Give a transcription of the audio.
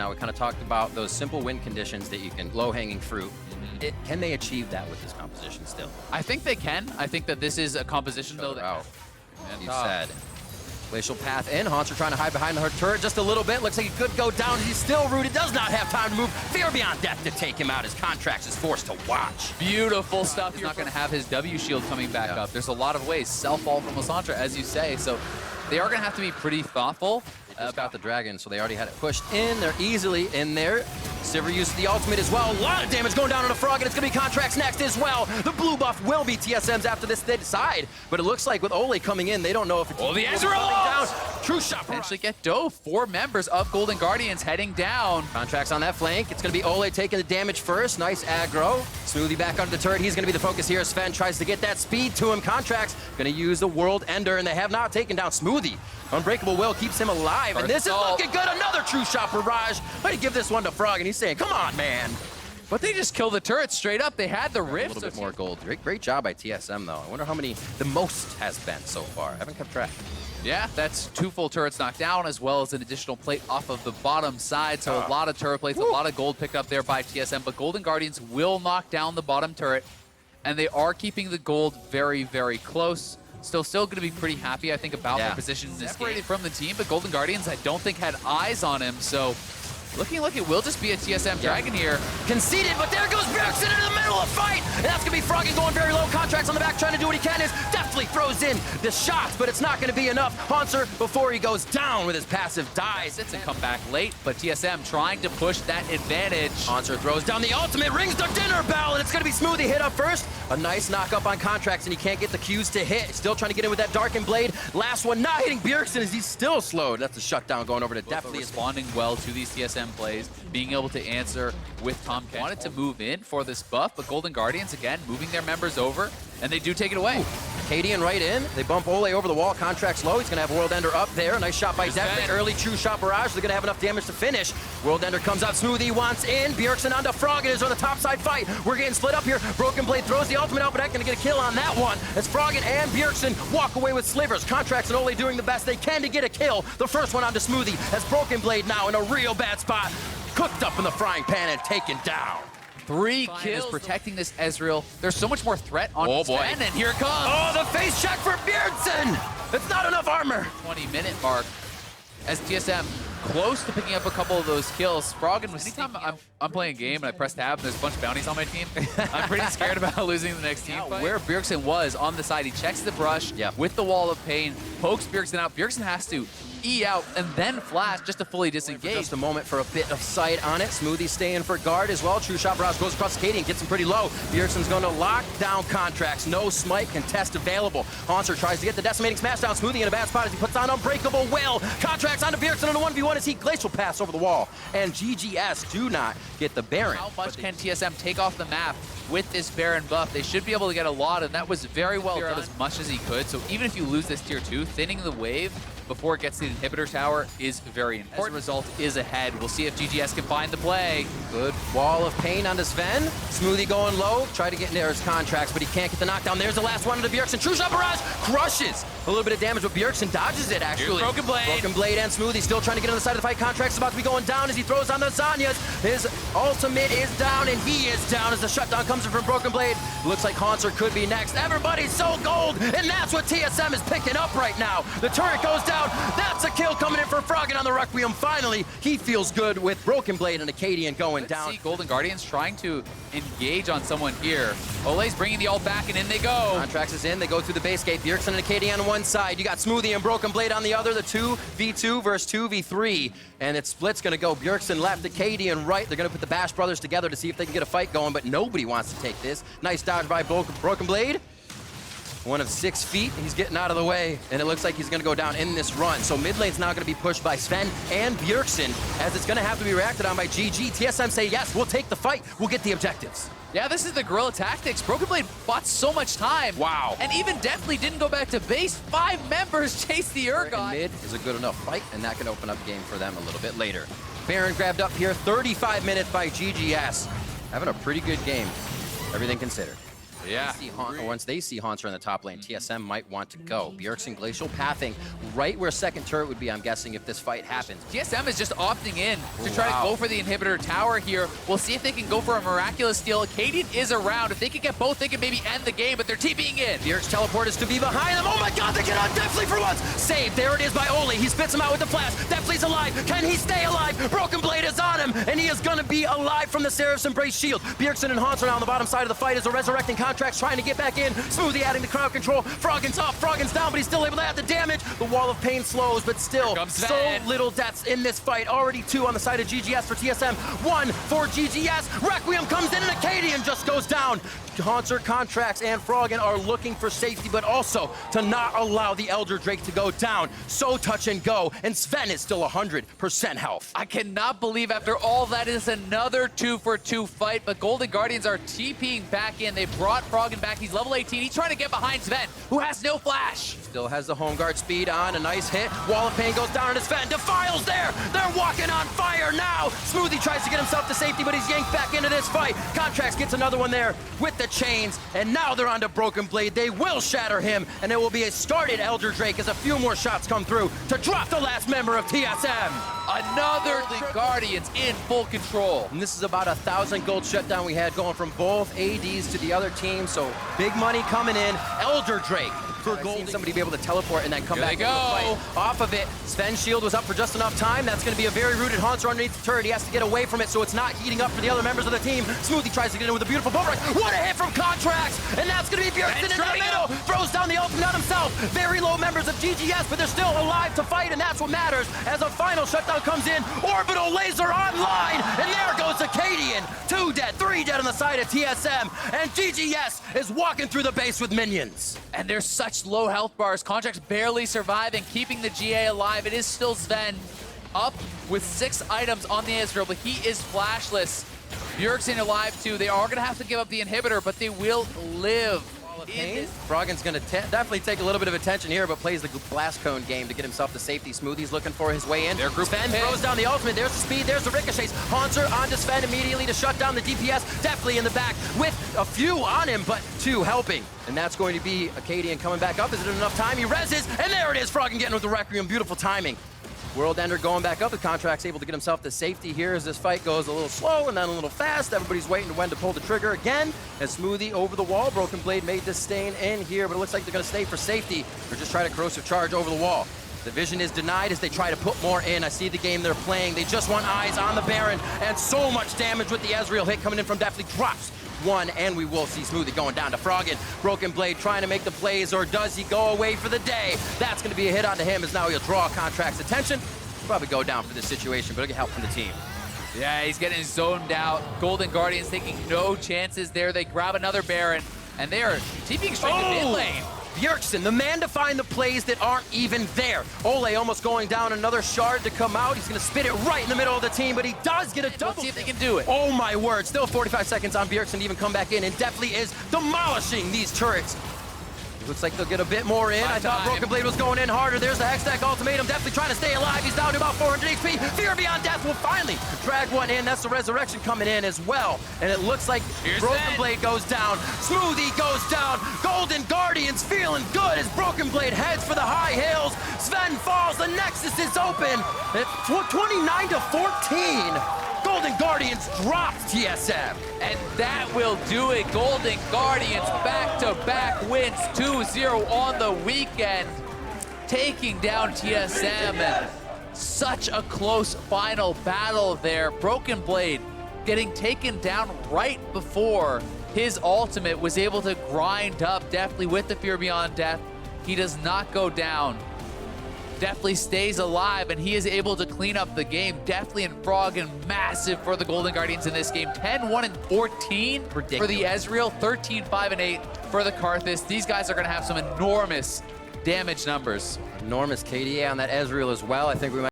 now. We kind of talked about those simple win conditions that you can, low-hanging fruit. Can they achieve that with this composition still? I think they can. I think that this is a composition, though, that... Out. You said. Glacial Path in. Haunter trying to hide behind her turret just a little bit. Looks like he could go down. He's still rooted. Does not have time to move. Fear Beyond Death to take him out. His Contracts is forced to watch. Beautiful stuff. He's not going to have his W shield coming back up. There's a lot of ways. Self-fall from Lissandra, as you say. So they are going to have to be pretty thoughtful. About the dragon, so they already had it pushed in. They're easily in there. Sivir used the ultimate as well. A lot of damage going down on the Frog, and it's going to be Contracts next as well. The blue buff will be TSM's after this, they decide. But it looks like with Ole coming in, they don't know if it's the Ezreal down. True shot. Eventually get Dove. 4 members of Golden Guardians heading down. Contracts on that flank. It's going to be Ole taking the damage first. Nice aggro. Smoothie back under the turret. He's going to be the focus here. Sven tries to get that speed to him. Contracts going to use the World Ender, and they have not taken down Smoothie. Unbreakable Will keeps him alive, and this is looking good. Another true shot barrage. But he give this one to Frog, and he's saying, come on, man. But they just killed the turret straight up. They had the rift. A little bit more gold. Great job by TSM, though. I wonder how many the most has been so far. I haven't kept track. Yeah, that's 2 full turrets knocked down, as well as an additional plate off of the bottom side. So a lot of turret plates, a lot of gold picked up there by TSM. But Golden Guardians will knock down the bottom turret, and they are keeping the gold very, very close. Still going to be pretty happy, I think, about their position in this game. From the team, but Golden Guardians, I don't think, had eyes on him. So looking like it will just be a TSM Dragon here. Conceded, but there goes Bjergsen into the middle of the fight. And that's going to be Froggy going very low. Contracts on the back, trying to do what he can. Is definitely throws in the shots, but it's not going to be enough. Haunter, before he goes down with his passive, dies. Sits and come back late, but TSM trying to push that advantage. Haunter throws down the ultimate, rings the dinner bell, and it's going to be Smoothie hit up first. A nice knock up on Contracts, and he can't get the Qs to hit. Still trying to get in with that Darkened Blade. Last one not hitting Bjergsen as he's still slowed. That's a shutdown going over to Deftly. Responding well to these TSM plays, being able to answer with Tomcat. Wanted to move in for this buff, but Golden Guardians, again, moving their members over, and they do take it away. Cadian right in. They bump Ole over the wall. Contracts low. He's going to have World Ender up there. Nice shot by Deftly. Early true shot barrage. They're going to have enough damage to finish. World Ender comes out. Smoothie wants in. Bjergsen onto Frog. It is on the top side fight. We're getting split up here. Broken Blade throws the ultimate out, but not going to get a kill on that one. As Froggen and Bjergsen walk away with slivers. Contracts and Ole doing the best they can to get a kill. The first one onto Smoothie. As Broken Blade now in a real bad spot. Cooked up in the frying pan and taken down. 3 kills protecting this Ezreal. There's so much more threat on Sven, and here it comes. Oh, the face check for Bjergsen. It's not enough armor. 20-minute mark as TSM close to picking up a couple of those kills. Froggen was anytime I'm playing a game and I press tab and there's a bunch of bounties on my team, I'm pretty scared about losing the next team fight. Where Bjergsen was on the side, he checks the brush with the Wall of Pain, pokes Bjergsen out. Bjergsen has to E out and then flash just to fully disengage. Just a moment for a bit of sight on it. Smoothie staying for guard as well. True shot barrage goes across Cadian, gets him pretty low. Bjergsen's going to lock down Contracts. No smite contest available. Haunter tries to get the decimating smash down. Smoothie in a bad spot as he puts on Unbreakable Will. Contracts onto Bjergsen on a 1v1 as he Glacial Pass over the wall. And GGS do not get the Baron. How much can TSM take off the map with this Baron buff? They should be able to get a lot, and that was very well done as much as he could. So even if you lose this tier 2, thinning the wave before it gets to the inhibitor tower is very important. As a result is ahead. We'll see if GGS can find the play. Good Wall of Pain onto Sven. Smoothie going low. Try to get near his Contracts, but he can't get the knockdown. There's the last one into Bjergsen. True shot barrage crushes. A little bit of damage, but Bjergsen dodges it, actually. Broken Blade. Broken Blade and Smoothie still trying to get on the side of the fight. Contracts about to be going down as he throws on the Zanyas. His ultimate is down, and he is down as the shutdown comes in from Broken Blade. Looks like Haunter could be next. Everybody's so gold, and that's what TSM is picking up right now. The turret goes down. That's a kill coming in for Froggen on the Requiem. Finally, he feels good with Broken Blade and Acadian going down. See Golden Guardians trying to engage on someone here. Ole's bringing the ult back, and in they go. Contracts is in. They go through the base gate. Bjergsen and Acadian on one side. You got Smoothie and Broken Blade on the other. The 2v2 versus 2v3. And it split's going to go Bjergsen left, Acadian right. They're going to put the Bash brothers together to see if they can get a fight going, but nobody wants to take this. Nice dodge by Broken Blade. One of 6 feet, he's getting out of the way, and it looks like he's gonna go down in this run. So mid lane's now gonna be pushed by Sven and Bjergsen, as it's gonna have to be reacted on by GG. TSM say, yes, we'll take the fight, we'll get the objectives. Yeah, this is the guerrilla tactics. Broken Blade bought so much time. Wow. And even Deftly didn't go back to base. 5 members chase the Urgot. Mid is a good enough fight, and that can open up game for them a little bit later. Baron grabbed up here, 35 minutes by GGS. Having a pretty good game, everything considered. Yeah. Once they see Haunter in the top lane, TSM might want to go. Bjergsen glacial pathing right where second turret would be, I'm guessing, if this fight happens. TSM is just opting in to try to go for the inhibitor tower here. We'll see if they can go for a miraculous steal. Cadian is around. If they can get both, they can maybe end the game, but they're TPing in. Bjerg's teleport is to be behind them. Oh my god, they get on Deathly for once! Saved, there it is by Oli. He spits him out with the flash. Deathly's alive. Can he stay alive? Broken Blade is on him, and he is gonna be alive from the Seraph's Embrace shield. Bjergsen and Haunter now on the bottom side of the fight as a resurrecting Contracts trying to get back in. Smoothie adding the crowd control. Froggen's up, Froggen's down, but he's still able to add the damage. The wall of pain slows, but still, so little deaths in this fight. Already 2 on the side of GGS for TSM. 1 for GGS. Requiem comes in and Acadian just goes down. Haunter, Contracts, and Froggen are looking for safety, but also to not allow the Elder Drake to go down. So touch and go, and Sven is still 100% health. I cannot believe after all that is another 2-for-2 fight, but Golden Guardians are TPing back in. They brought Froggen back. He's level 18. He's trying to get behind Sven, who has no flash. Still has the home guard speed on. A nice hit. Wall of Pain goes down on his Sven. Defile's there. They're walking on fire now. Smoothie tries to get himself to safety, but he's yanked back into this fight. Contracts gets another one there with the chains, and now they're onto Broken Blade. They will shatter him, and it will be a started Elder Drake as a few more shots come through to drop the last member of TSM. Another Guardians in full control. And this is about 1,000 gold shutdown we had going from both ADs to the other team, so big money coming in. Elder Drake for gold. I've seen somebody be able to teleport and then come back into the fight. Off of it, Sven's shield was up for just enough time. That's going to be a very rooted Haunter underneath the turret. He has to get away from it so it's not heating up for the other members of the team. Smoothie tries to get in with a beautiful bull rush. What a hit from Contracts! And that's going to be Bjergsen in the middle. Throws down the ultimate on himself. Very low members of GGS, but they're still alive to fight, and that's what matters. As a final shutdown comes in, Orbital Laser online, and there goes Acadian. 2 dead, 3 dead on the side of TSM, and GGS is walking through the base with minions. And there's such low health bars. Contracts barely surviving, keeping the GA alive. It is still Sven up with 6 items on the Ezreal, but he is flashless. Bjergsen alive too. They are going to have to give up the inhibitor, but they will live. Froggen's going to definitely take a little bit of attention here, but plays the Blast Cone game to get himself to safety. Smoothie's looking for his way in. Sven throws down the ultimate. There's the speed. There's the ricochets. Haunter onto Sven immediately to shut down the DPS. Definitely in the back with a few on him, but 2 helping. And that's going to be Acadian coming back up. Is it enough time? He reses, and there it is. Froggen getting with the Requiem. Beautiful timing. World Ender going back up. The Contract's able to get himself to safety here as this fight goes a little slow and then a little fast. Everybody's waiting to when to pull the trigger again. As Smoothie over the wall. Broken Blade made this stain in here, but it looks like they're going to stay for safety or just try to corrosive charge over the wall. The vision is denied as they try to put more in. I see the game they're playing. They just want eyes on the Baron, and so much damage with the Ezreal hit coming in from Deathly. Drops 1, and we will see Smoothie going down to Froggen. Broken Blade trying to make the plays, or does he go away for the day? That's going to be a hit onto him as now he'll draw Contract's attention. Probably go down for this situation, but he'll get help from the team. Yeah, he's getting zoned out. Golden Guardians taking no chances there. They grab another Baron, and they are TPing straight to mid lane. Bjergsen, the man to find the plays that aren't even there. Ole almost going down, another shard to come out. He's going to spit it right in the middle of the team, but he does get a double. Let's see if they can do it. Oh my word, still 45 seconds on Bjergsen to even come back in, and definitely is demolishing these turrets. Looks like they'll get a bit more in. I thought Broken Blade was going in harder. There's the Hextech ultimatum. Definitely trying to stay alive. He's down to about 400 HP. Fear Beyond Death will finally drag one in. That's the Resurrection coming in as well. And it looks like Broken Blade goes down. Smoothie goes down. Golden Guardians feeling good as Broken Blade heads for the high hills. Sven falls. The Nexus is open. It's 29 to 14. Golden Guardians dropped TSM. And that will do it. Golden Guardians back-to-back wins 2-0 on the weekend, taking down TSM. And such a close final battle there. Broken Blade getting taken down right before his ultimate was able to grind up Deathly with the Fear Beyond Death. He does not go down. Deathly stays alive, and he is able to clean up the game. Deathly and Froggen massive for the Golden Guardians in this game. 10-1-14 for the Ezreal, 13-5-8 for the Karthus. These guys are going to have some enormous damage numbers. Enormous KDA on that Ezreal as well. I think we might